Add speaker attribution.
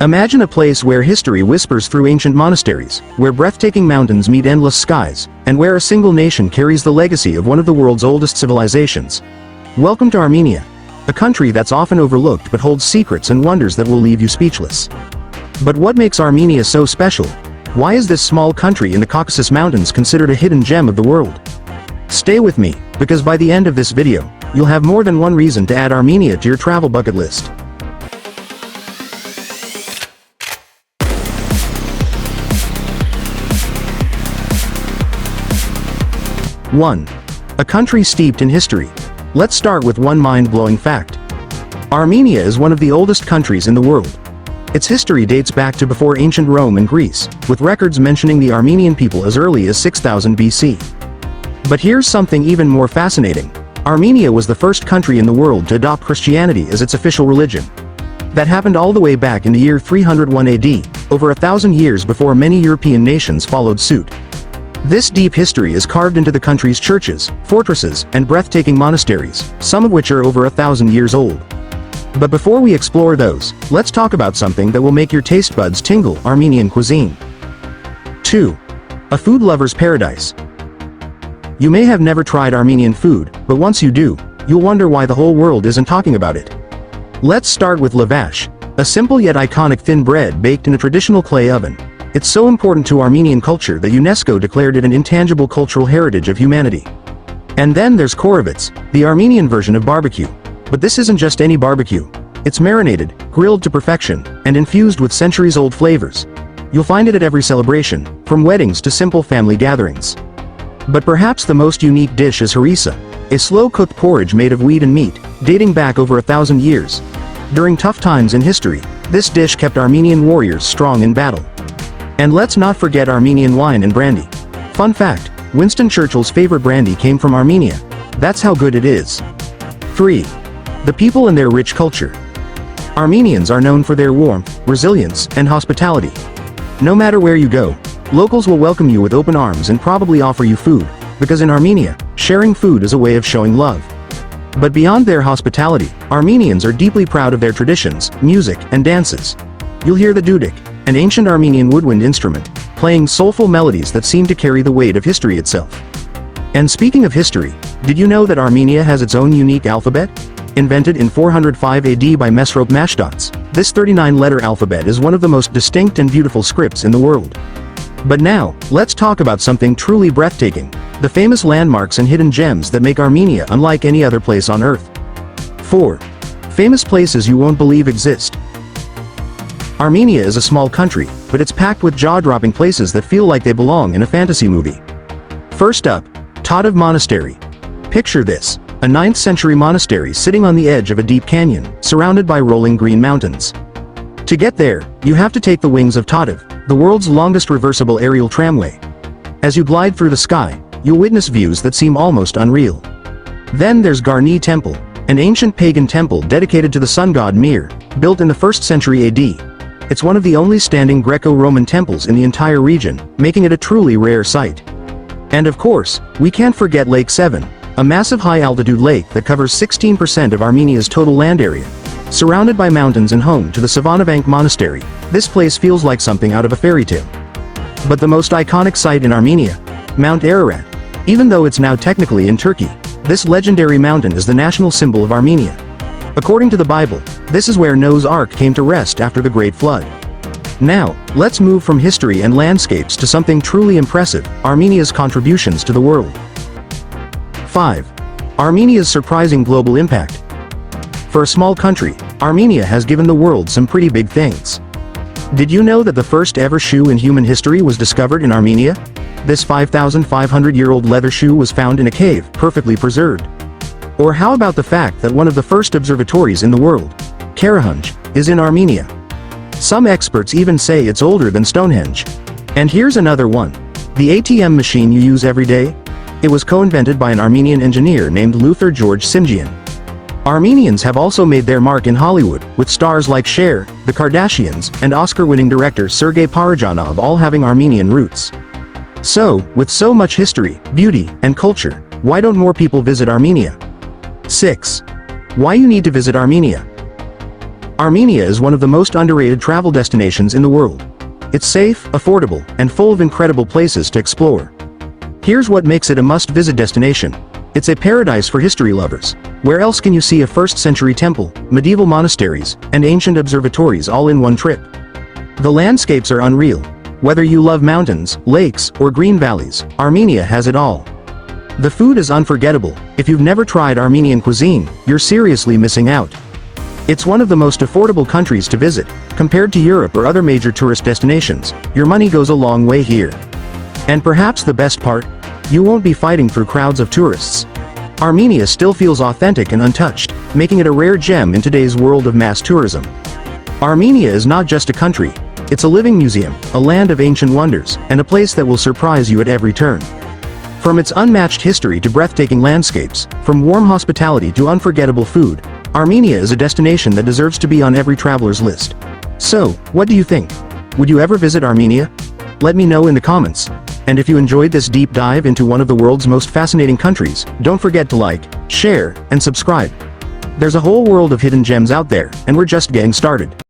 Speaker 1: Imagine a place where history whispers through ancient monasteries, where breathtaking mountains meet endless skies, and where a single nation carries the legacy of one of the world's oldest civilizations. Welcome to Armenia, a country that's often overlooked but holds secrets and wonders that will leave you speechless. But what makes Armenia so special? Why is this small country in the Caucasus Mountains considered a hidden gem of the world? Stay with me, because by the end of this video, you'll have more than one reason to add Armenia to your travel bucket list. One. A country steeped in history. Let's start with one mind-blowing fact. Armenia is one of the oldest countries in the world. Its history dates back to before ancient Rome and Greece, with records mentioning the Armenian people as early as 6000 BC. But here's something even more fascinating. Armenia was the first country in the world to adopt Christianity as its official religion. That happened all the way back in the year 301 AD, over 1,000 years before many European nations followed suit. This deep history is carved into the country's churches, fortresses, and breathtaking monasteries, some of which are over 1,000 years old. But before we explore those, let's talk about something that will make your taste buds tingle: Armenian cuisine. 2. A food lover's paradise. You may have never tried Armenian food, but once you do, you'll wonder why the whole world isn't talking about it. Let's start with lavash, a simple yet iconic thin bread baked in a traditional clay oven. It's so important to Armenian culture that UNESCO declared it an intangible cultural heritage of humanity. And then there's korovets, the Armenian version of barbecue. But this isn't just any barbecue. It's marinated, grilled to perfection, and infused with centuries-old flavors. You'll find it at every celebration, from weddings to simple family gatherings. But perhaps the most unique dish is harissa, a slow-cooked porridge made of wheat and meat, dating back over 1,000 years. During tough times in history, this dish kept Armenian warriors strong in battle. And let's not forget Armenian wine and brandy. Fun fact, Winston Churchill's favorite brandy came from Armenia. That's how good it is. 3. The people and their rich culture. Armenians are known for their warmth, resilience, and hospitality. No matter where you go, locals will welcome you with open arms and probably offer you food, because in Armenia, sharing food is a way of showing love. But beyond their hospitality, Armenians are deeply proud of their traditions, music, and dances. You'll hear the duduk, an ancient Armenian woodwind instrument, playing soulful melodies that seem to carry the weight of history itself. And speaking of history, did you know that Armenia has its own unique alphabet? Invented in 405 AD by Mesrop Mashtots, this 39-letter alphabet is one of the most distinct and beautiful scripts in the world. But now, let's talk about something truly breathtaking: the famous landmarks and hidden gems that make Armenia unlike any other place on Earth. 4. Famous places you won't believe exist. Armenia is a small country, but it's packed with jaw-dropping places that feel like they belong in a fantasy movie. First up, Tatav Monastery. Picture this: a 9th century monastery sitting on the edge of a deep canyon, surrounded by rolling green mountains. To get there, you have to take the wings of Tatav, the world's longest reversible aerial tramway. As you glide through the sky, you'll witness views that seem almost unreal. Then there's Garni Temple, an ancient pagan temple dedicated to the sun god Mir, built in the 1st century AD. It's one of the only standing Greco-Roman temples in the entire region, making it a truly rare sight. And of course, we can't forget Lake Sevan, a massive high-altitude lake that covers 16% of Armenia's total land area. Surrounded by mountains and home to the Savanavank Monastery, this place feels like something out of a fairy tale. But the most iconic site in Armenia? Mount Ararat. Even though it's now technically in Turkey, this legendary mountain is the national symbol of Armenia. According to the Bible, this is where Noah's Ark came to rest after the Great Flood. Now, let's move from history and landscapes to something truly impressive: Armenia's contributions to the world. 5. Armenia's surprising global impact. For a small country, Armenia has given the world some pretty big things. Did you know that the first ever shoe in human history was discovered in Armenia? This 5,500-year-old leather shoe was found in a cave, perfectly preserved. Or how about the fact that one of the first observatories in the world, CHERRYONTOP, is in Armenia? Some experts even say it's older than Stonehenge. And here's another one: the ATM machine you use every day? It was co-invented by an Armenian engineer named Luther George Simjian. Armenians have also made their mark in Hollywood, with stars like Cher, the Kardashians, and Oscar-winning director Sergei Parajanov all having Armenian roots. So, with so much history, beauty, and culture, why don't more people visit Armenia? 6. Why you need to visit Armenia. Armenia is one of the most underrated travel destinations in the world. It's safe, affordable, and full of incredible places to explore. Here's what makes it a must-visit destination. It's a paradise for history lovers. Where else can you see a 1st-century temple, medieval monasteries, and ancient observatories all in one trip? The landscapes are unreal. Whether you love mountains, lakes, or green valleys, Armenia has it all. The food is unforgettable. If you've never tried Armenian cuisine, you're seriously missing out. It's one of the most affordable countries to visit. Compared to Europe or other major tourist destinations, your money goes a long way here. And perhaps the best part? You won't be fighting through crowds of tourists. Armenia still feels authentic and untouched, making it a rare gem in today's world of mass tourism. Armenia is not just a country. It's a living museum, a land of ancient wonders, and a place that will surprise you at every turn. From its unmatched history to breathtaking landscapes, from warm hospitality to unforgettable food, Armenia is a destination that deserves to be on every traveler's list. So, what do you think? Would you ever visit Armenia? Let me know in the comments. And if you enjoyed this deep dive into one of the world's most fascinating countries, don't forget to like, share, and subscribe. There's a whole world of hidden gems out there, and we're just getting started.